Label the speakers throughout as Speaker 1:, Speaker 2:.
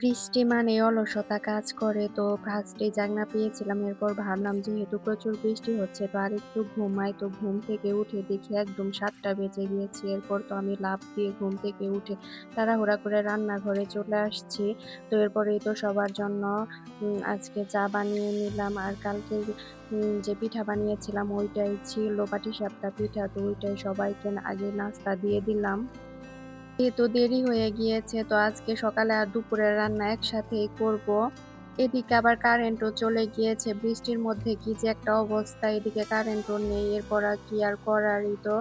Speaker 1: বৃষ্টি মানে অলসতা কাজ করে। তো ফার্স্টে জানলা পেয়েছিলাম। এরপর ভাবলাম যেহেতু প্রচুর বৃষ্টি হচ্ছে তো আরেকটু ঘুমাই। তো ঘুম থেকে উঠে দেখি একদম ৭টা বেজে গিয়েছে। এরপর তো আমি লাফ দিয়ে ঘুম থেকে উঠে তাড়াহুড়া করে রান্নাঘরে চলে আসছি। তো এরপরেই তো সবার জন্য আজকে চা বানিয়ে নিলাম। আর কালকে যে পিঠা বানিয়েছিলাম ওইটাই ছিল পাটিসাপটা পিঠা। তো ওইটাই সবাইকে আগে নাস্তা দিয়ে দিলাম। যেহেতু দেরি হয়ে গিয়েছে তো আজকে সকালে আর দুপুরের রান্না একসাথেই করব। এদিকে আবার কারেন্টও চলে গিয়েছে। বৃষ্টির মধ্যে কি যে একটা অবস্থা, এদিকে কারেন্টও নেই। এরপর আর কি আর করার, এই তো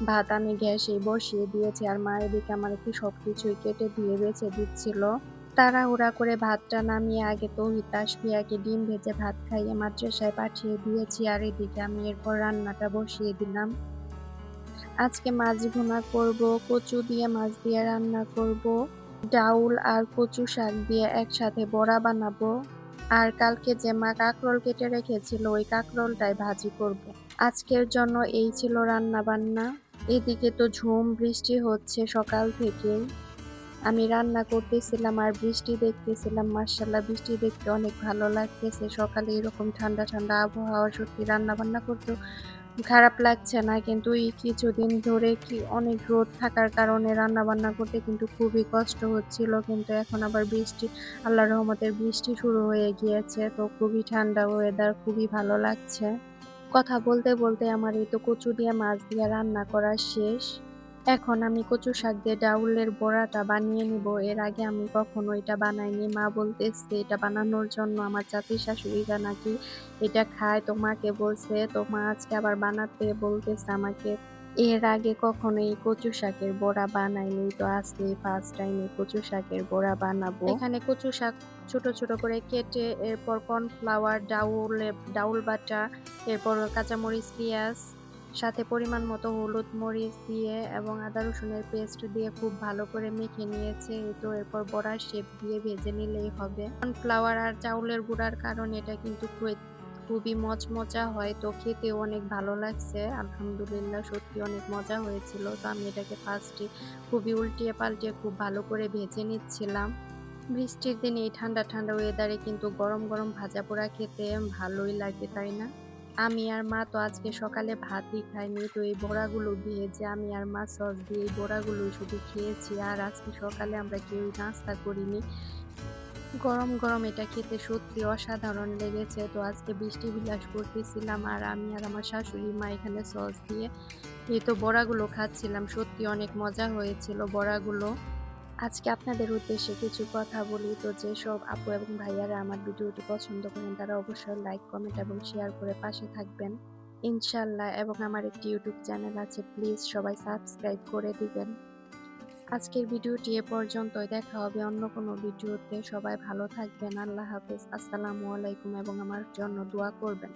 Speaker 1: ভাত আমি গ্যাসেই বসিয়ে দিয়েছি। আর মা এদিকে আমাকে সবকিছুই কেটে ধুয়ে বেছে দিচ্ছিল। তাড়াহুড়া করে ভাতটা নামিয়ে আগে তৌহিদ তাসফিয়াকে ডিম ভেজে ভাত খাইয়ে মাদ্রাসায় পাঠিয়ে দিয়েছি। আর এদিকে আমি এরপর রান্নাটা বসিয়ে দিলাম। আজকে মাছ ভুনা করব, কচু দিয়ে মাছ দিয়ে রান্না করব, ডাউল আর কচু শাক দিয়ে একসাথে বড়া বানাবো। আর কালকে যে মা কাঁকরোল কেটে রেখেছিল ওই কাঁকরোলটাই ভাজি করব। আজকের জন্য এই ছিল রান্না বান্না। এদিকে তো ঝুম বৃষ্টি হচ্ছে সকাল থেকেই। আমি রান্না করতেছিলাম আর বৃষ্টি দেখতেছিলাম। মাশাআল্লাহ, বৃষ্টি দেখতে অনেক ভালো লাগতেছে। সকালে এরকম ঠান্ডা ঠান্ডা আবহাওয়া, সত্যি রান্না বান্না করতেও খারাপ লাগছে না। কিন্তু এই কিছুদিন ধরে কি অনেক রোদ থাকার কারণে রান্না বান্না করতে কিন্তু খুবই কষ্ট হচ্ছিল। কিন্তু এখন আবার বৃষ্টি, আল্লাহর রহমতের বৃষ্টি শুরু হয়ে গিয়েছে। তো খুবই ঠান্ডা ওয়েদার, খুবই ভালো লাগছে। কথা বলতে বলতে আমার এই তো কচু দিয়ে মাছ দিয়ে রান্না করা শেষ। এখন আমি কচু শাক দিয়ে ডাউলের বড়াটা বানিয়ে নিব। এর আগে আমি কখনো এটা বানাইনি। মা বলতেছে এটা বানানোর জন্য আমার চাচী শাশুড়িরা নাকি এটা খায়। তো মাকে বলছে, তো মা আজকে আবার বানাতে বলতেছে আমাকে। এর আগে কখনো এই কচু শাকের বড়া বানাইনি। তো আজকে ফার্স্ট টাইম এই কচু শাকের বড়া বানাবো। এখানে কচু শাক ছোট ছোট করে কেটে এরপর কর্নফ্লাওয়ার, ডাউল বাটা, এরপর কাঁচামরিচ, পেঁয়াজ, সাথে পরিমাণ মতো হলুদ, মরিচ দিয়ে এবং আদা রসুনের পেস্ট দিয়ে খুব ভালো করে মেখে নিয়েছে। এই তো এরপর বড়ার শেপ দিয়ে ভেজে নিলেই হবে। কর্নফ্লাওয়ার আর চাউলের গুঁড়ার কারণে এটা কিন্তু খুবই মচমচা হয়। তো খেতেও অনেক ভালো লাগছে। আলহামদুলিল্লাহ, সত্যি অনেক মজা হয়েছিল। তো আমি এটাকে ফার্স্টে খুবই উল্টিয়ে পাল্টিয়ে খুব ভালো করে ভেজে নিচ্ছিলাম। বৃষ্টির দিনে এই ঠান্ডা ঠান্ডা ওয়েদারে কিন্তু গরম গরম ভাজা পোড়া খেতে ভালোই লাগে, তাই না? আমি আর মা তো আজকে সকালে ভাতই খাইনি। তো এই বড়াগুলো ভেজে আমি আর মা সস দিয়ে এই বড়াগুলোই শুধু খেয়েছি। আর আজকে সকালে আমরা কেউই নাস্তা করিনি। গরম গরম এটা খেতে সত্যি অসাধারণ লেগেছে। তো আজকে বৃষ্টি বিলাস করতেছিলাম আর আমি আর আমার শাশুড়ি মা এখানে সস দিয়ে এই তো বড়াগুলো খাচ্ছিলাম। সত্যি অনেক মজা হয়েছিল বড়াগুলো। আজকে আপনাদের উদ্দেশ্যে কিছু কথা বলি। তো যেসব আপু এবং ভাইয়ারা আমার ভিডিওটি পছন্দ করেন তারা অবশ্যই লাইক, কমেন্ট এবং শেয়ার করে পাশে থাকবেন ইনশাল্লাহ। এবং আমার একটি ইউটিউব চ্যানেল আছে, প্লিজ সবাই সাবস্ক্রাইব করে দিবেন। আজকের ভিডিওটি এ পর্যন্তই। দেখা হবে অন্য কোনো ভিডিওতে। সবাই ভালো থাকবেন। আল্লাহ হাফেজ, আসসালামু আলাইকুম এবং আমার জন্য দোয়া করবেন।